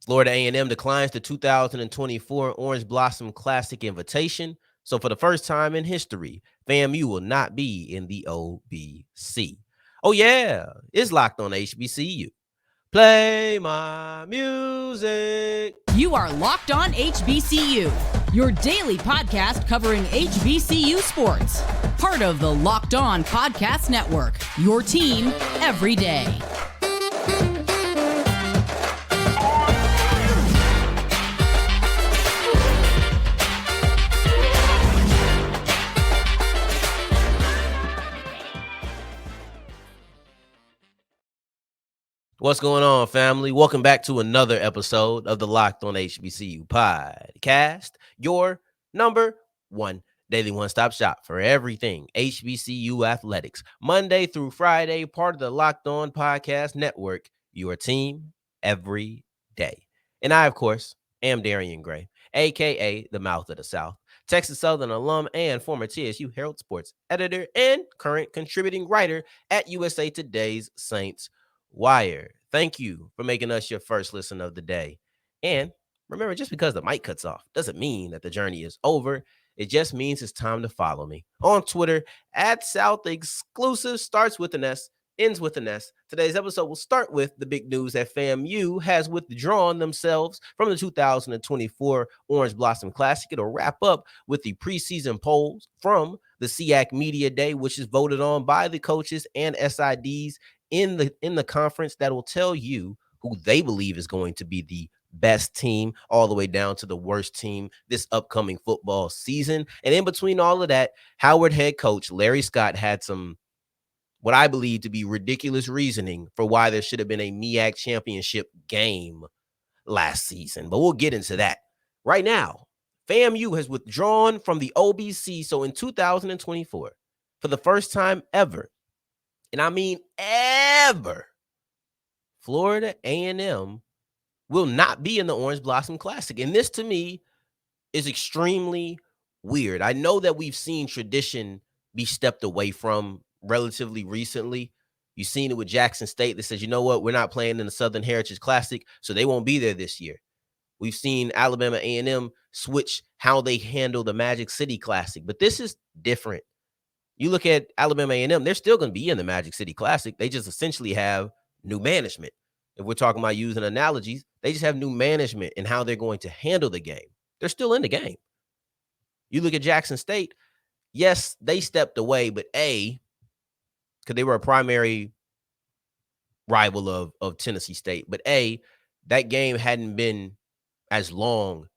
Florida A&M declines the 2024 Orange Blossom Classic invitation. So for the first time in history, FAMU will not be in the OBC. Oh, yeah, it's locked on HBCU. Play my music. You are Locked On HBCU, your daily podcast covering HBCU sports. Part of the Locked On Podcast Network, your team every day. What's going on, family? Welcome back to another episode of the Locked On HBCU podcast, your number one daily one-stop shop for everything HBCU athletics. Monday through Friday, part of the Locked On Podcast Network, your team every day. And I, of course, am Darian Gray, a.k.a. the Mouth of the South, Texas Southern alum and former TSU Herald Sports editor and current contributing writer at USA Today's Saints Wire. Thank you for making us your first listen of the day. And remember, just because the mic cuts off doesn't mean that the journey is over. It just means it's time to follow me on Twitter at South Exclusive. Starts with an S, ends with an S. Today's episode will start with the big news that FAMU has withdrawn themselves from the 2024 Orange Blossom Classic. It'll wrap up with the preseason polls from the SIAC Media Day, which is voted on by the coaches and SIDs in the conference that will tell you who they believe is going to be the best team all the way down to the worst team this upcoming football season. And in between all of that, Howard head coach Larry Scott had some what I believe to be ridiculous reasoning for why there should have been a MEAC championship game last season. But we'll get into that. Right now, FAMU has withdrawn from the OBC. So in 2024, for the first time ever, and I mean ever, Florida A&M will not be in the Orange Blossom Classic. And this, to me, is extremely weird. I know that we've seen tradition be stepped away from relatively recently. You've seen it with Jackson State that says, you know what, we're not playing in the Southern Heritage Classic, so they won't be there this year. We've seen Alabama A&M switch how they handle the Magic City Classic, but this is different. You look at Alabama A&M, they're still going to be in the Magic City Classic. They just essentially have new management. If we're talking about using analogies, they just have new management and how they're going to handle the game. They're still in the game. You look at Jackson State, yes, they stepped away, but because they were a primary rival of Tennessee State, but that game hadn't been as long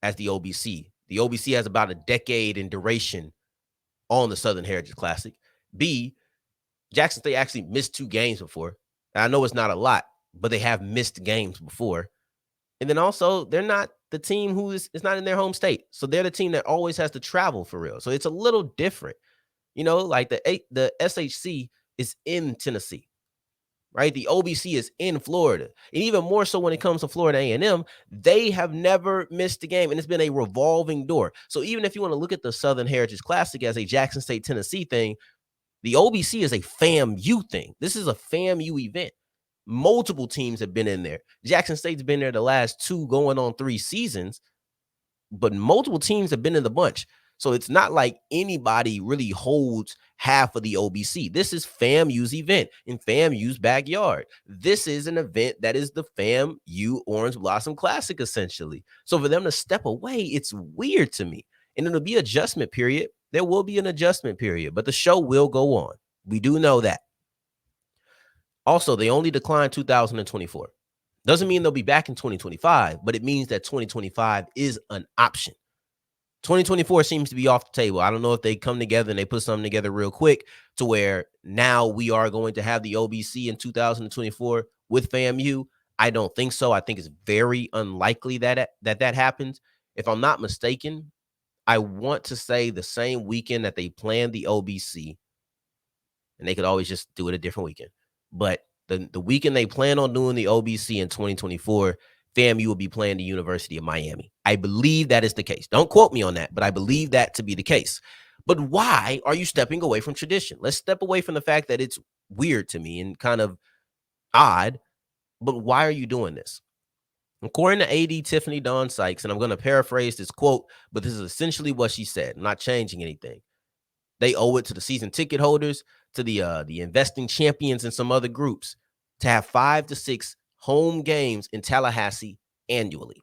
as the OBC. The OBC has about a decade in duration on the Southern Heritage Classic. B, Jackson State actually missed 2 games before. I know it's not a lot, but they have missed games before. And then also, they're not the team who is not in their home state. So they're the team that always has to travel for real. So it's a little different. You know, like the SHC is in Tennessee, right? The OBC is in Florida. And even more so when it comes to Florida A&M, they have never missed a game, and it's been a revolving door. So even if you want to look at the Southern Heritage Classic as a Jackson State, Tennessee thing, the OBC is a FAMU thing. This is a FAMU event. Multiple teams have been in there. Jackson State's been there the last 2 going on 3 seasons, but multiple teams have been in the bunch. So it's not like anybody really holds half of the OBC. This is FAMU's event in FAMU's backyard. This is an event that is the FAMU Orange Blossom Classic, essentially. So for them to step away, it's weird to me. And it'll be adjustment period. There will be an adjustment period, but the show will go on. We do know that. Also, they only declined 2024. Doesn't mean they'll be back in 2025, but it means that 2025 is an option. 2024 seems to be off the table. I don't know if they come together and they put something together real quick to where now we are going to have the OBC in 2024 with FAMU. I don't think so. I think it's very unlikely that happens. If I'm not mistaken, I want to say the same weekend that they planned the OBC, and they could always just do it a different weekend. But the weekend they plan on doing the OBC in 2024, FAMU will be playing the University of Miami. I believe that is the case. Don't quote me on that, but I believe that to be the case. But why are you stepping away from tradition? Let's step away from the fact that it's weird to me and kind of odd, but why are you doing this? According to AD Tiffany Dawn-Sykes, and I'm going to paraphrase this quote, but this is essentially what she said. I'm not changing anything. They owe it to the season ticket holders, to the investing champions and some other groups to have 5 to 6 home games in Tallahassee annually.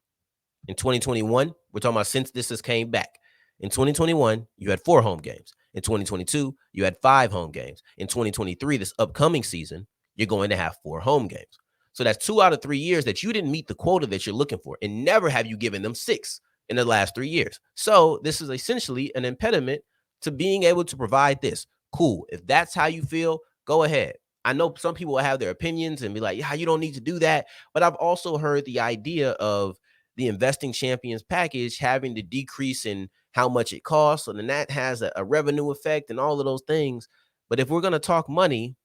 In 2021, we're talking about since this has came back. In 2021, you had 4 home games. In 2022, you had 5 home games. In 2023, this upcoming season, you're going to have 4 home games. So that's 2 out of 3 years that you didn't meet the quota that you're looking for, and never have you given them 6 in the last 3 years. So this is essentially an impediment to being able to provide this. Cool. If that's how you feel, go ahead. I know some people will have their opinions and be like, yeah, you don't need to do that. But I've also heard the idea of the investing champions package having to decrease in how much it costs. So then that has a revenue effect and all of those things. But if we're going to talk money,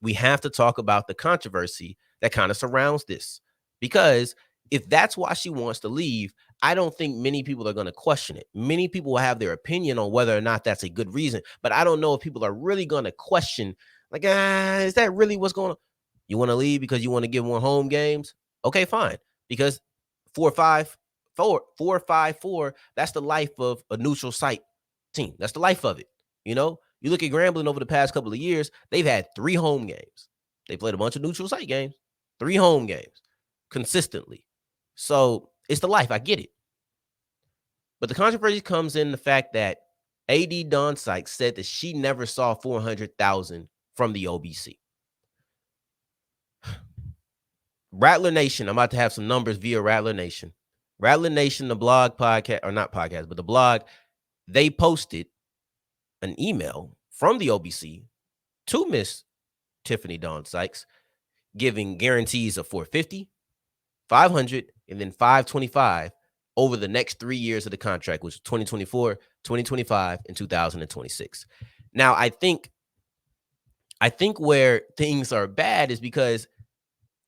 we have to talk about the controversy that kind of surrounds this. Because if that's why she wants to leave, I don't think many people are going to question it. Many people will have their opinion on whether or not that's a good reason. But I don't know if people are really going to question, like, is that really what's going on? You want to leave because you want to give more home games? Okay, fine. Because 4-5-4, that's the life of a neutral site team. That's the life of it. You know, you look at Grambling over the past couple of years, they've had 3 home games. They played a bunch of neutral site games, 3 home games consistently. So it's the life. I get it. But the controversy comes in the fact that AD Dawn-Sykes said that she never saw 400,000 from the OBC. Rattler Nation, I'm about to have some numbers via Rattler Nation. Rattler Nation, the blog podcast, or not podcast, but the blog, they posted an email from the OBC to Miss Tiffany Dawn-Sykes, giving guarantees of 450, 500, and then 525 over the next 3 years of the contract, which is 2024, 2025, and 2026. Now, I think where things are bad is because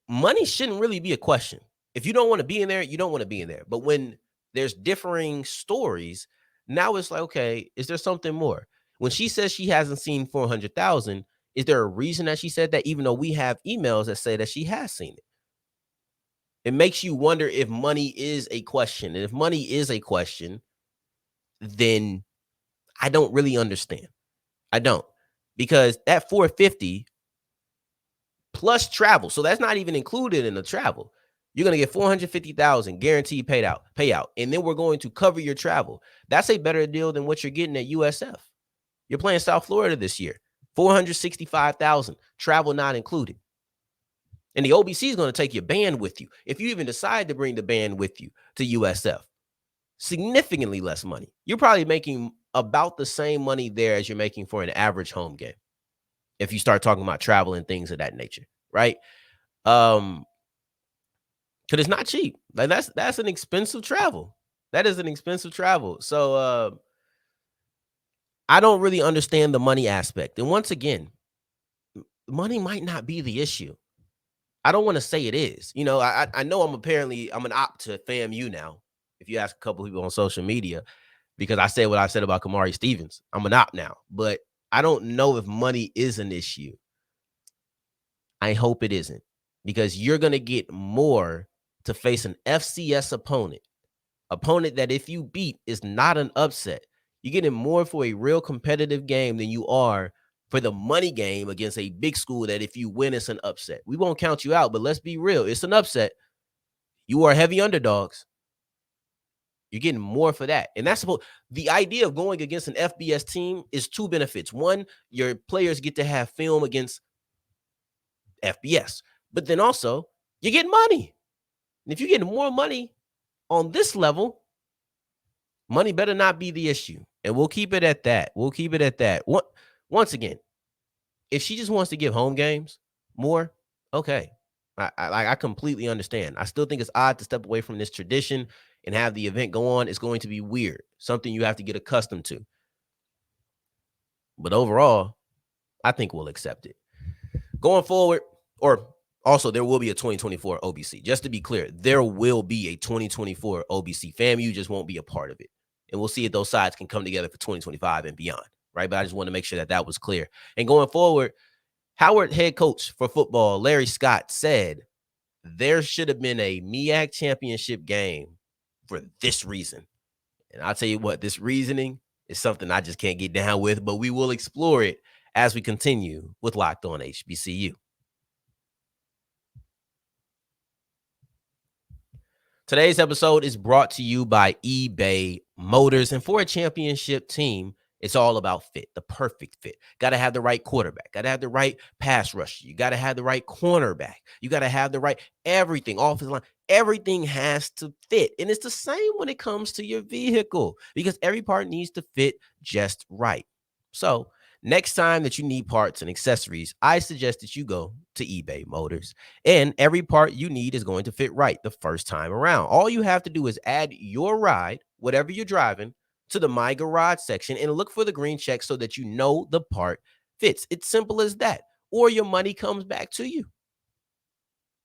money shouldn't really be a question. If you don't want to be in there, you don't want to be in there. But when there's differing stories, now it's like, okay, is there something more? When she says she hasn't seen 400,000, is there a reason that she said that, even though we have emails that say that she has seen it? It makes you wonder if money is a question. And if money is a question, then I don't really understand. I don't. Because that 450 plus travel, so that's not even included in the travel. You're going to get 450,000 guaranteed payout, and then we're going to cover your travel. That's a better deal than what you're getting at USF. You're playing South Florida this year. 465,000, travel not included. And the OBC is going to take your band with you. If you even decide to bring the band with you to USF, significantly less money. You're probably making about the same money there as you're making for an average home game, if you start talking about travel and things of that nature, right? Because it's not cheap. Like that's an expensive travel. That is an expensive travel. So I don't really understand the money aspect. And once again, money might not be the issue. I don't want to say it is. You know, I know I'm an op to FAMU now. If you ask a couple people on social media, because I said what I said about Kamari Stevens, I'm an op now. But I don't know if money is an issue. I hope it isn't, because you're going to get more to face an FCS opponent that if you beat is not an upset. You're getting more for a real competitive game than you are for the money game against a big school that if you win, it's an upset. We won't count you out, but let's be real. It's an upset. You are heavy underdogs. You're getting more for that. And that's the idea of going against an FBS team is 2 benefits. One, your players get to have film against FBS, but then also you're getting money. And if you're getting more money on this level, money better not be the issue. And we'll keep it at that. Once again, if she just wants to give home games more, okay. I completely understand. I still think it's odd to step away from this tradition and have the event go on. It's going to be weird, something you have to get accustomed to. But overall, I think we'll accept it. Going forward, or also there will be a 2024 OBC. Just to be clear, there will be a 2024 OBC. FAMU just won't be a part of it. And we'll see if those sides can come together for 2025 and beyond, right? But I just want to make sure that was clear. And going forward, Howard head coach for football, Larry Scott, said there should have been a MEAC championship game for this reason. And I'll tell you what, this reasoning is something I just can't get down with, but we will explore it as we continue with Locked On HBCU. Today's episode is brought to you by eBay Motors. And for a championship team, it's all about fit, the perfect fit. Got to have the right quarterback. Got to have the right pass rusher. You got to have the right cornerback. You got to have the right everything, offensive line. Everything has to fit. And it's the same when it comes to your vehicle because every part needs to fit just right. So next time that you need parts and accessories, I suggest that you go to eBay Motors. And every part you need is going to fit right the first time around. All you have to do is add your ride, whatever you're driving, to the My Garage section and look for the green check so that you know the part fits. It's simple as that. Or your money comes back to you.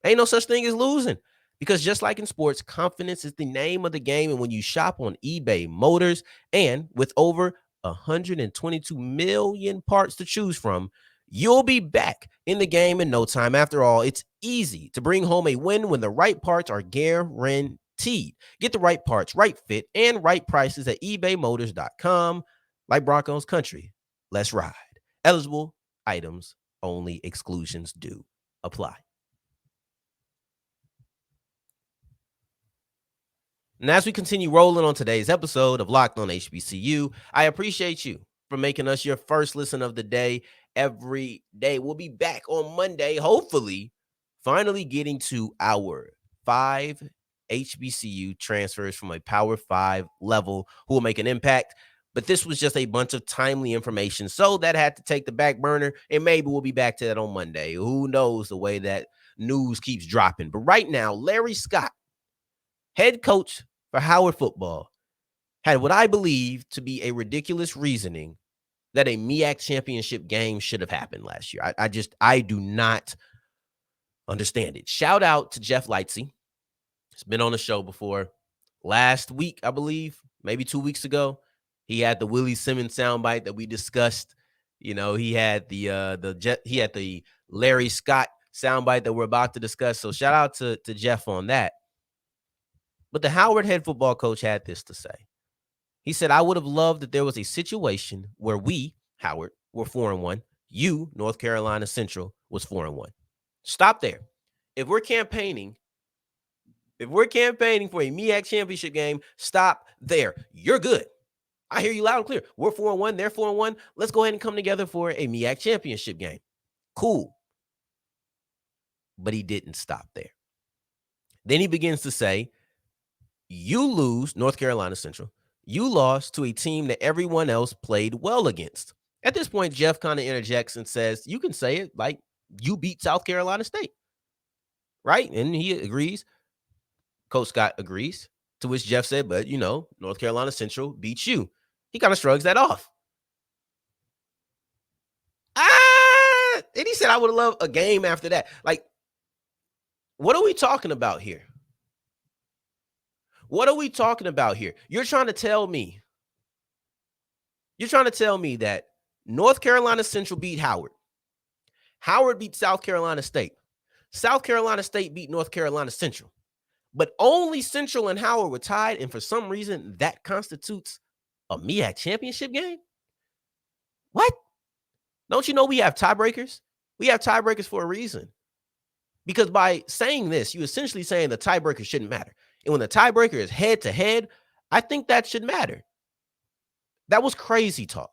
Ain't no such thing as losing. Because just like in sports, confidence is the name of the game. And when you shop on eBay Motors, and with over 122 million parts to choose from, you'll be back in the game in no time. After all, it's easy to bring home a win when the right parts are guaranteed. Get the right parts, right fit, and right prices at ebaymotors.com. Like Broncos country, let's ride. Eligible items only. Exclusions do apply. And as we continue rolling on today's episode of Locked On HBCU, I appreciate you for making us your first listen of the day every day. We'll be back on Monday, hopefully, finally getting to our 5 HBCU transfers from a Power 5 level who will make an impact. But this was just a bunch of timely information, so that had to take the back burner, and maybe we'll be back to that on Monday. Who knows the way that news keeps dropping. But right now, Larry Scott, head coach for Howard football, had what I believe to be a ridiculous reasoning that a MEAC championship game should have happened last year. I do not understand it. Shout out to Jeff Lightsey. He's been on the show before. Last week, I believe, maybe 2 weeks ago, he had the Willie Simmons soundbite that we discussed. You know, he had the Larry Scott soundbite that we're about to discuss. So shout out to Jeff on that. But the Howard head football coach had this to say. He said, I would have loved that there was a situation where we, Howard, were 4-1. You, North Carolina Central, was 4-1. Stop there. If we're campaigning for a MEAC championship game, stop there. You're good. I hear you loud and clear. We're 4-1. They're 4-1. Let's go ahead and come together for a MEAC championship game. Cool. But he didn't stop there. Then he begins to say, you lose, North Carolina Central. You lost to a team that everyone else played well against. At this point, Jeff kind of interjects and says, you can say it like you beat South Carolina State. Right? And he agrees. Coach Scott agrees. To which Jeff said, but, you know, North Carolina Central beats you. He kind of shrugs that off. And he said, I would have loved a game after that. Like, what are we talking about here? What are we talking about here? You're trying to tell me that North Carolina Central beat Howard. Howard beat South Carolina State. South Carolina State beat North Carolina Central. But only Central and Howard were tied, and for some reason, that constitutes a MEAC championship game? What? Don't you know we have tiebreakers? We have tiebreakers for a reason. Because by saying this, you're essentially saying the tiebreaker shouldn't matter. And when the tiebreaker is head-to-head, I think that should matter. That was crazy talk.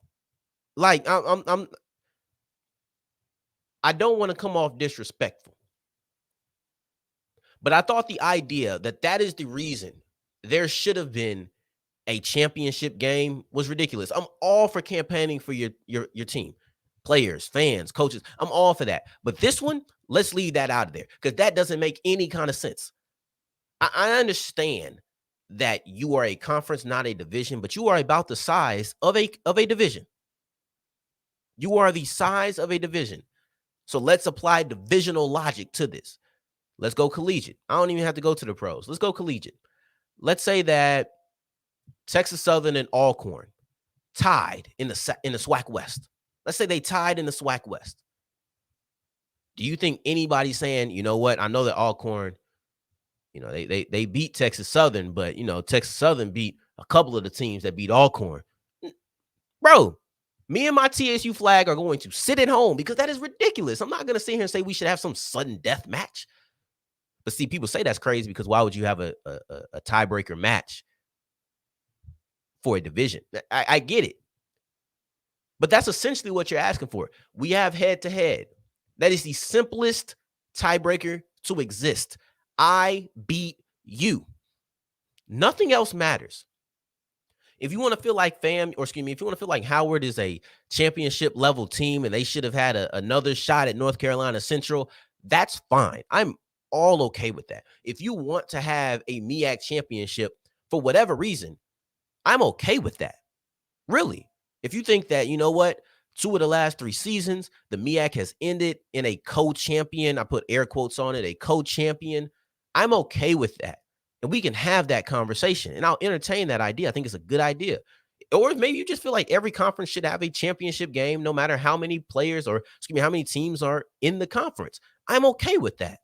Like, I don't want to come off disrespectful. But I thought the idea that is the reason there should have been a championship game was ridiculous. I'm all for campaigning for your team. Players, fans, coaches. I'm all for that. But this one, let's leave that out of there because that doesn't make any kind of sense. I understand that you are a conference, not a division, but you are about the size of a division. You are the size of a division. So let's apply divisional logic to this. Let's go collegiate. I don't even have to go to the pros. Let's go collegiate. Let's say that Texas Southern and Alcorn tied in the SWAC West. Let's say they tied in the SWAC West. Do you think anybody's saying, you know what? I know that Alcorn, they beat Texas Southern, but Texas Southern beat a couple of the teams that beat Alcorn. Bro, me and my TSU flag are going to sit at home because that is ridiculous. I'm not going to sit here and say we should have some sudden death match. But see, people say that's crazy because why would you have a tiebreaker match for a division? I get it. But that's essentially what you're asking for. We have head-to-head. That is the simplest tiebreaker to exist. I beat you. Nothing else matters. If you want to feel like if you want to feel like Howard is a championship level team and they should have had another shot at North Carolina Central, that's fine. I'm all okay with that. If you want to have a MEAC championship for whatever reason, I'm okay with that. Really. If you think that, you know what, 2 of the last 3 seasons, the MEAC has ended in a co-champion, I put air quotes on it, a co-champion, I'm okay with that. And we can have that conversation. And I'll entertain that idea. I think it's a good idea. Or maybe you just feel like every conference should have a championship game, no matter how many players how many teams are in the conference. I'm okay with that.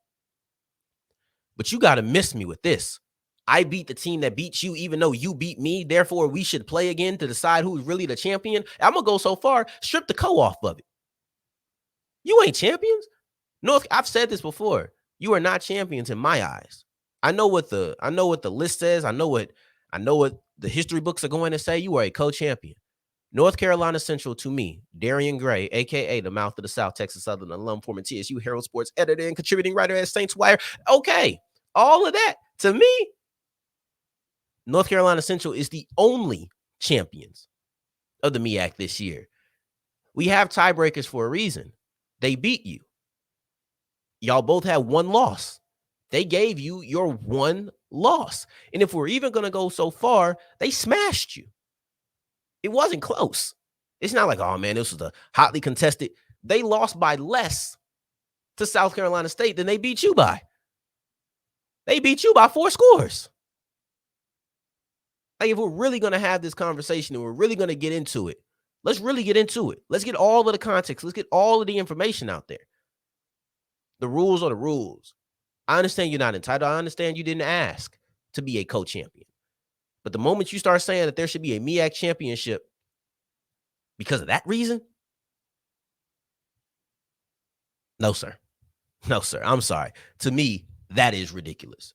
But you got to miss me with this. I beat the team that beat you, even though you beat me. Therefore, we should play again to decide who's really the champion. I'm going to go so far, strip the co off of it. You ain't champions. I've said this before. You are not champions in my eyes. I know what the list says. I know what the history books are going to say. You are a co-champion. North Carolina Central, to me, Darian Gray, a.k.a. the mouth of the South Texas Southern alum, former TSU Herald Sports editor and contributing writer at Saints Wire. Okay, all of that, to me, North Carolina Central is the only champions of the MEAC this year. We have tiebreakers for a reason. They beat you. Y'all both had 1 loss. They gave you your 1 loss. And if we're even going to go so far, they smashed you. It wasn't close. It's not like, oh, man, this was a hotly contested. They lost by less to South Carolina State than they beat you by. They beat you by 4 scores. Like, if we're really going to have this conversation and we're really going to get into it, let's really get into it. Let's get all of the context. Let's get all of the information out there. The rules are the rules. I understand you're not entitled. I understand you didn't ask to be a co-champion. But the moment you start saying that there should be a MEAC championship because of that reason, no, sir. No, sir. I'm sorry. To me, that is ridiculous.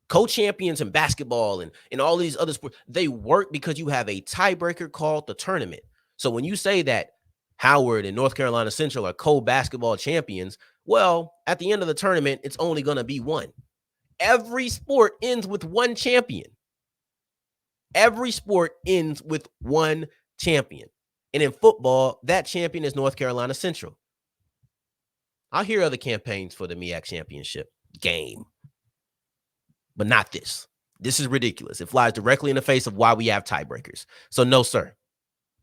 Co-champions in basketball and all these other sports, they work because you have a tiebreaker called the tournament. So when you say that Howard and North Carolina Central are co-basketball champions, well, at the end of the tournament, it's only going to be 1. Every sport ends with 1 champion. Every sport ends with 1 champion. And in football, that champion is North Carolina Central. I'll hear other campaigns for the MEAC championship game, but not this. This is ridiculous. It flies directly in the face of why we have tiebreakers. So no, sir.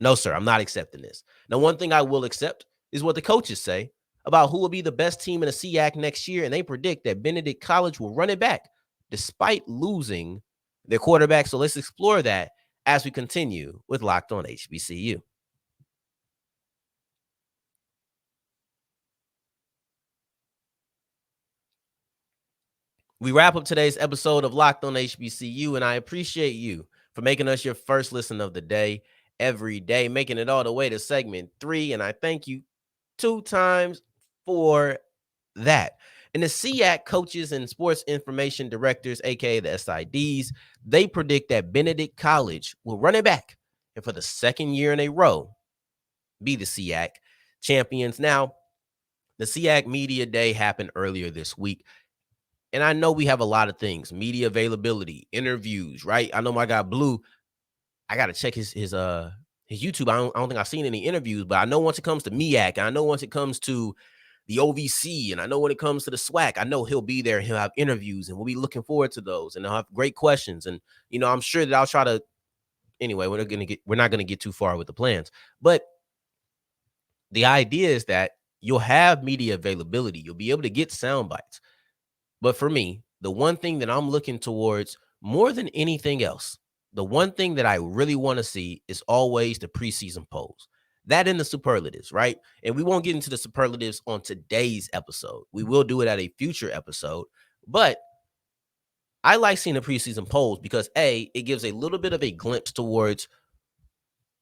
No, sir, I'm not accepting this. Now, one thing I will accept is what the coaches say about who will be the best team in the SIAC next year, and they predict that Benedict College will run it back despite losing their quarterback. So let's explore that as we continue with Locked On HBCU. We wrap up today's episode of Locked On HBCU, and I appreciate you for making us your first listen of the day every day, making it all the way to segment 3, and I thank you 2 times for that. And the SIAC coaches and sports information directors, aka the SIDs, they predict that Benedict College will run it back and for the 2nd year in a row be the SIAC champions. Now, the SIAC Media Day happened earlier this week. And I know we have a lot of things, media availability, interviews, right? I know my guy Blue, I got to check his YouTube. I don't think I've seen any interviews, but I know once it comes to MEAC, and I know once it comes to the OVC, and I know when it comes to the SWAC, I know he'll be there and he'll have interviews, and we'll be looking forward to those, and they'll have great questions. And, I'm sure that I'll try to, anyway, we're not going to get too far with the plans, but the idea is that you'll have media availability. You'll be able to get sound bites. But for me, the one thing that I'm looking towards more than anything else, the one thing that I really want to see is always the preseason polls. That in the superlatives, right? And we won't get into the superlatives on today's episode. We will do it at a future episode. But I like seeing the preseason polls because it gives a little bit of a glimpse towards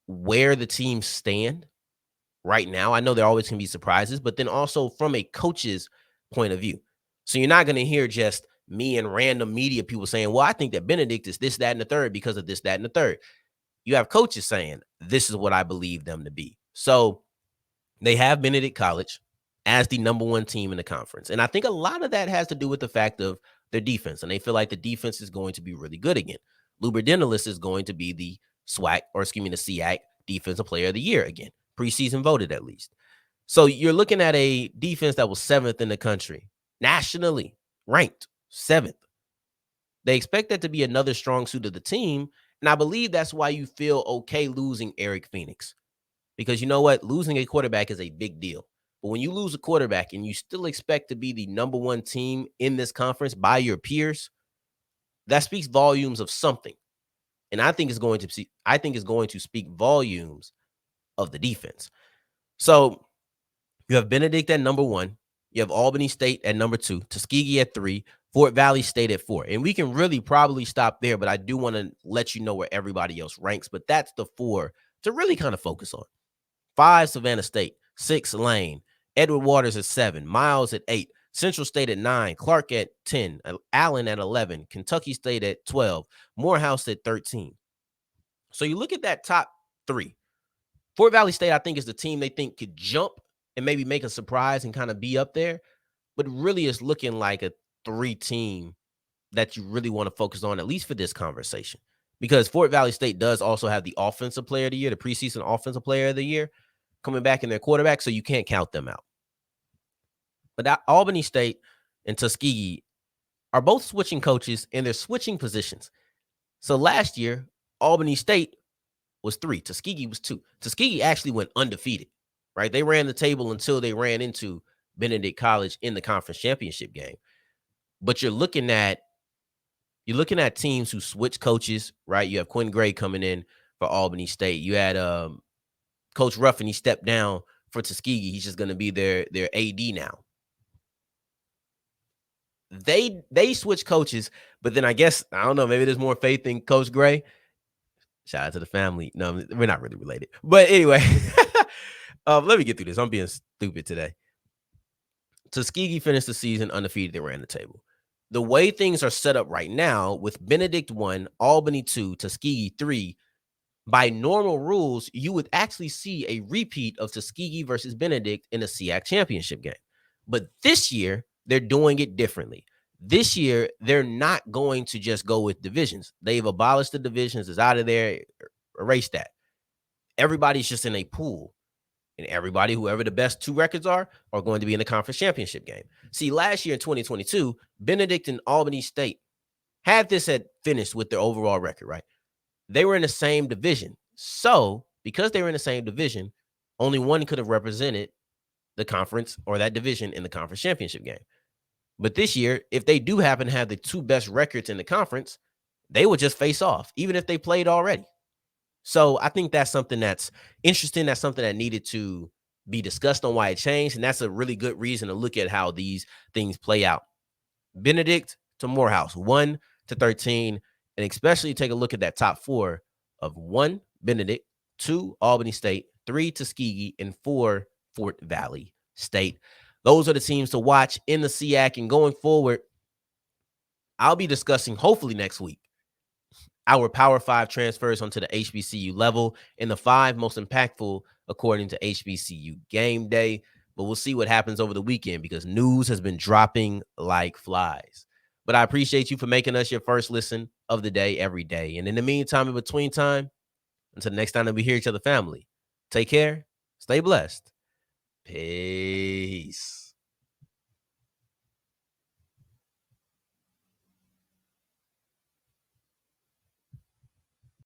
where the teams stand right now. I know there always can be surprises, but then also from a coach's point of view. So you're not going to hear just me and random media people saying, well, I think that Benedict is this, that, and the third because of this, that, and the third. You have coaches saying, this is what I believe them to be. So they have Benedict College as the number one team in the conference. And I think a lot of that has to do with the fact of their defense. And they feel like the defense is going to be really good again. Luber Dennis is going to be the SIAC Defensive Player of the Year again. Preseason voted at least. So you're looking at a defense that was 7th in the country, nationally ranked 7th. They expect that to be another strong suit of the team. And I believe that's why you feel okay losing Eric Phoenix. Because you know what? Losing a quarterback is a big deal. But when you lose a quarterback and you still expect to be the number one team in this conference by your peers, that speaks volumes of something. And I think it's going to speak volumes of the defense. So you have Benedict at number 1. You have Albany State at number 2, Tuskegee at 3, Fort Valley State at 4. And we can really probably stop there, but I do want to let you know where everybody else ranks. But that's the 4 to really kind of focus on. 5, Savannah State. 6, Lane. Edward Waters at 7. Miles at 8. Central State at 9. Clark at 10. Allen at 11. Kentucky State at 12. Morehouse at 13. So you look at that top 3. Fort Valley State, I think, is the team they think could jump and maybe make a surprise and kind of be up there. But really it's looking like a 3 team that you really want to focus on, at least for this conversation. Because Fort Valley State does also have the offensive player of the year, the preseason offensive player of the year, coming back in their quarterback, so you can't count them out. But Albany State and Tuskegee are both switching coaches, and they're switching positions. So last year, Albany State was 3. Tuskegee was 2. Tuskegee actually went undefeated, right? They ran the table until they ran into Benedict College in the conference championship game. But you're looking at teams who switch coaches, right? You have Quinn Gray coming in for Albany State. You had Coach Ruffin, he stepped down for Tuskegee. He's just going to be their AD now. They switch coaches, but then I guess, I don't know, maybe there's more faith in Coach Gray. Shout out to the family. No, we're not really related. But anyway, let me get through this. I'm being stupid today. Tuskegee finished the season undefeated. They ran the table. The way things are set up right now with Benedict 1, Albany 2, Tuskegee 3, by normal rules, you would actually see a repeat of Tuskegee versus Benedict in a SIAC championship game. But this year, they're doing it differently. This year, they're not going to just go with divisions. They've abolished the divisions. It's out of there. Erase that. Everybody's just in a pool. And everybody, whoever the best 2 records are going to be in the conference championship game. See, last year in 2022, Benedict and Albany State had this at finished with their overall record, right? They were in the same division. So because they were in the same division, only one could have represented the conference or that division in the conference championship game. But this year, if they do happen to have the 2 best records in the conference, they would just face off, even if they played already. So I think that's something that's interesting. That's something that needed to be discussed on why it changed. And that's a really good reason to look at how these things play out. Benedict to Morehouse, 1 to 13. And especially take a look at that top 4 of 1, Benedict, 2, Albany State, 3, Tuskegee, and 4, Fort Valley State. Those are the teams to watch in the SIAC. And going forward, I'll be discussing, hopefully next week, our Power 5 transfers onto the HBCU level and the 5 most impactful according to HBCU Game Day. But we'll see what happens over the weekend because news has been dropping like flies. But I appreciate you for making us your first listen of the day every day. And in the meantime, in between time, until the next time that we hear each other, family, take care, stay blessed. Peace.